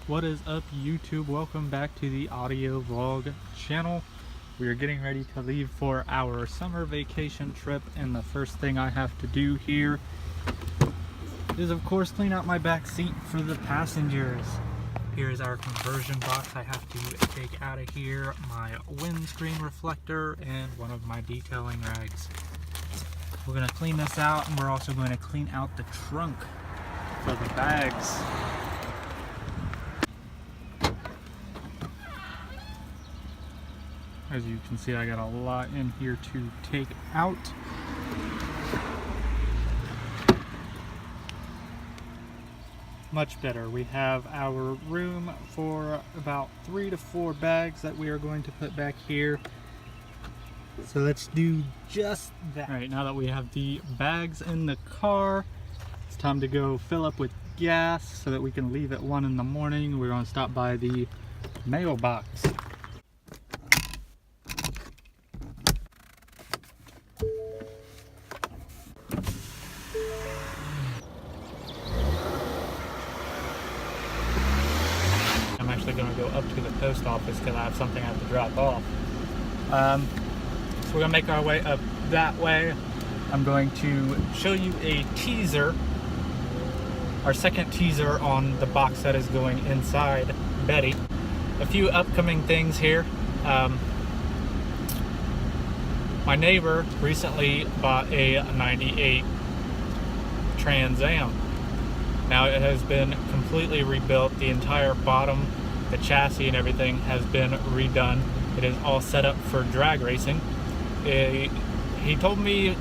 What is up, YouTube? Welcome back to the audio vlog channel. We are getting ready to leave for our summer vacation trip, and the first thing I have to do here is of course clean out my back seat for the passengers. Here is our conversion box. I have to take out of here my windscreen reflector and one of my detailing rags. We're going to clean this out, and we're also going to clean out the trunk for the bags. As you can see, I got a lot in here to take out. Much better. We have our room for about 3 to 4 bags that we are going to put back here. So let's do just that. All right, now that we have the bags in the car, it's time to go fill up with gas so that we can leave at 1 in the morning. We're going to stop by the mailbox. I'm actually going to go up to the post office because I have something I have to drop off. So we're going to make our way up that way. I'm going to show you a teaser, our second teaser on the box that is going inside Betty. A few upcoming things here. My neighbor recently bought a 98 Trans Am. Now it has been completely rebuilt. The entire bottom, the chassis and everything has been redone. It is all set up for drag racing. He told me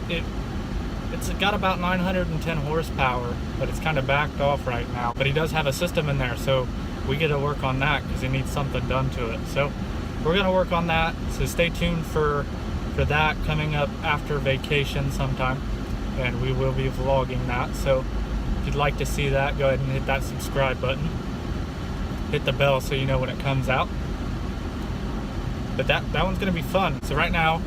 it's got about 910 horsepower, but it's kind of backed off right now. But he does have a system in there, so we get to work on that because he needs something done to it. So we're going to work on that. So stay tuned for that coming up after vacation sometime, and we will be vlogging that. So if you'd like to see that, go ahead and hit that subscribe button. Hit the bell so you know when it comes out. But that one's going to be fun. So right now,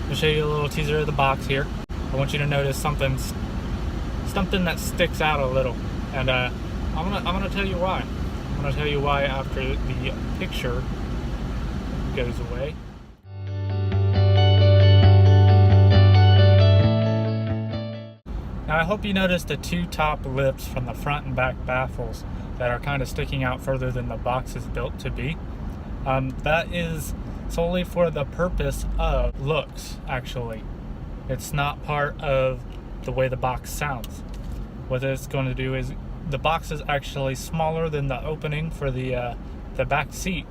I'll show you a little teaser of the box here. I want you to notice something that sticks out a little, and I'm gonna tell you why. I'm gonna tell you why after the picture goes away. Now I hope you noticed the 2 top lips from the front and back baffles that are kind of sticking out further than the box is built to be. That is solely for the purpose of looks, actually. It's not part of the way the box sounds. What it's going to do is the box is actually smaller than the opening for the back seat.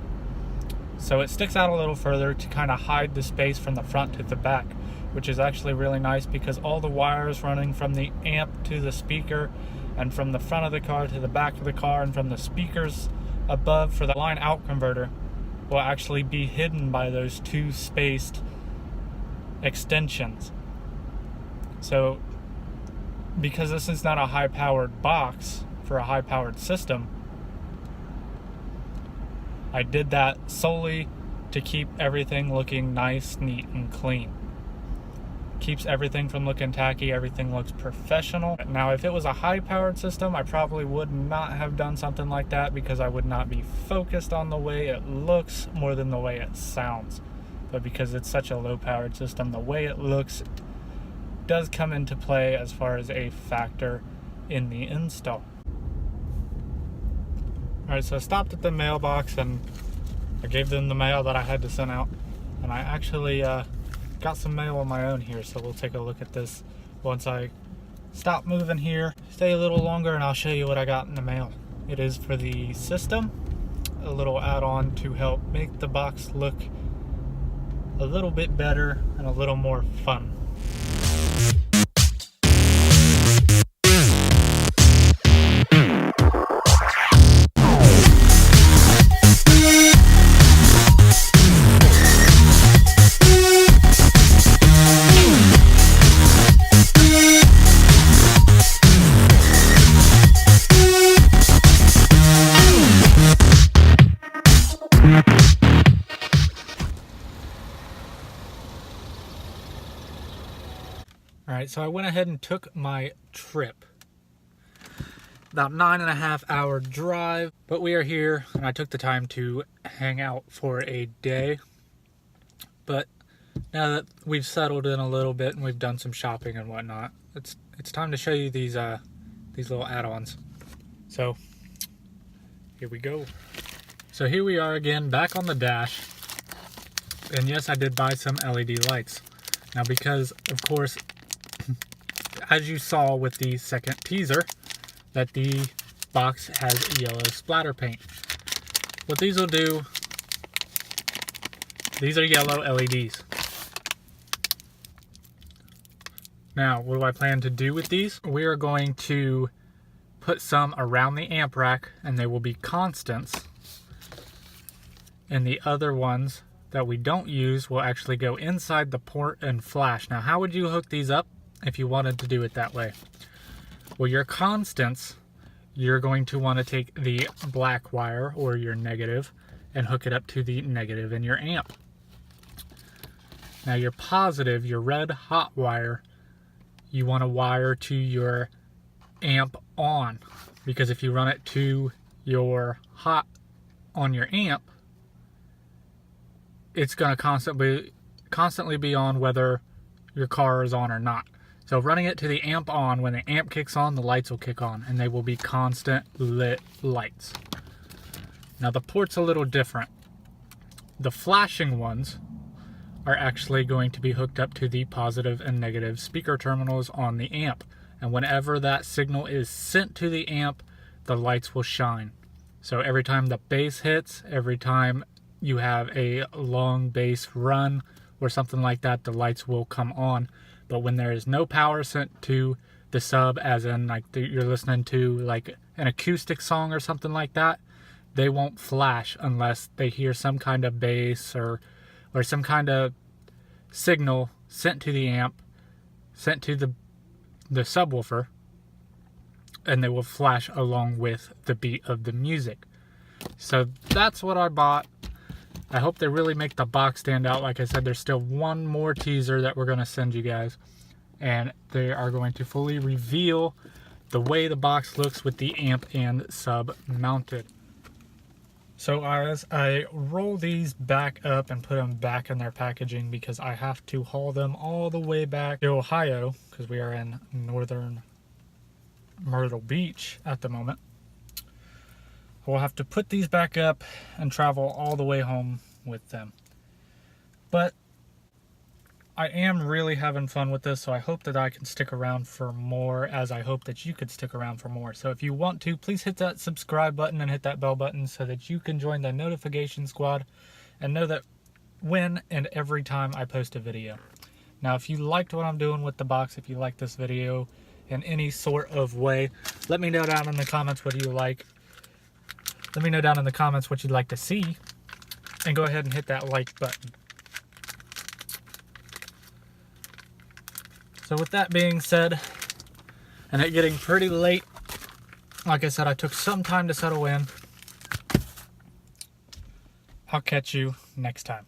So it sticks out a little further to kind of hide the space from the front to the back, which is actually really nice because all the wires running from the amp to the speaker and from the front of the car to the back of the car and from the speakers above for the line out converter will actually be hidden by those 2 spaced extensions. So because this is not a high-powered box for a high-powered system, I did that solely to keep everything looking nice, neat, and clean. Keeps everything from looking tacky. Everything looks professional. Now, if it was a high-powered system, I probably would not have done something like that because I would not be focused on the way it looks more than the way it sounds. But because it's such a low-powered system, the way it looks does come into play as far as a factor in the install. Alright, so I stopped at the mailbox and I gave them the mail that I had to send out. And I actually got some mail on my own here, so we'll take a look at this once I stop moving here. Stay a little longer and I'll show you what I got in the mail. It is for the system, a little add-on to help make the box look a little bit better and a little more fun. Alright, so I went ahead and took my trip. about 9.5 hour drive, but we are here and I took the time to hang out for a day. But now that we've settled in a little bit and we've done some shopping and whatnot, it's time to show you these little add-ons. So here we go. So here we are again, back on the dash. And yes, I did buy some LED lights. Now because, of course, as you saw with the second teaser, that the box has yellow splatter paint. What these will do, these are yellow LEDs. Now, what do I plan to do with these? We are going to put some around the amp rack, and they will be constants. And the other ones that we don't use will actually go inside the port and flash. Now, how would you hook these up if you wanted to do it that way? Well, your constants, you're going to want to take the black wire or your negative and hook it up to the negative in your amp. Now, your positive, your red hot wire, you want to wire to your amp on, because if you run it to your hot on your amp, it's going to constantly be on whether your car is on or not. So running it to the amp on, when the amp kicks on, the lights will kick on, and they will be constant lit lights. Now the port's a little different. The flashing ones are actually going to be hooked up to the positive and negative speaker terminals on the amp. And whenever that signal is sent to the amp, the lights will shine. So every time the bass hits, every time you have a long bass run or something like that, the lights will come on. But when there is no power sent to the sub, as in like you're listening to like an acoustic song or something like that, they won't flash unless they hear some kind of bass or some kind of signal sent to the amp, sent to the subwoofer, and they will flash along with the beat of the music. So that's what I bought. I hope they really make the box stand out. Like I said, there's still one more teaser that we're going to send you guys, and they are going to fully reveal the way the box looks with the amp and sub mounted. So as I roll these back up and put them back in their packaging, because I have to haul them all the way back to Ohio, because we are in northern Myrtle Beach at the moment. We'll have to put these back up and travel all the way home with them. But I am really having fun with this, so I hope that I can stick around for more, as I hope that you could stick around for more. So if you want to, please hit that subscribe button and hit that bell button so that you can join the notification squad and know that when and every time I post a video. Now, if you liked what I'm doing with the box, if you like this video in any sort of way, let me know down in the comments what you like. Let me know down in the comments what you'd like to see, and go ahead and hit that like button. So with that being said, and it getting pretty late, like I said, I took some time to settle in. I'll catch you next time.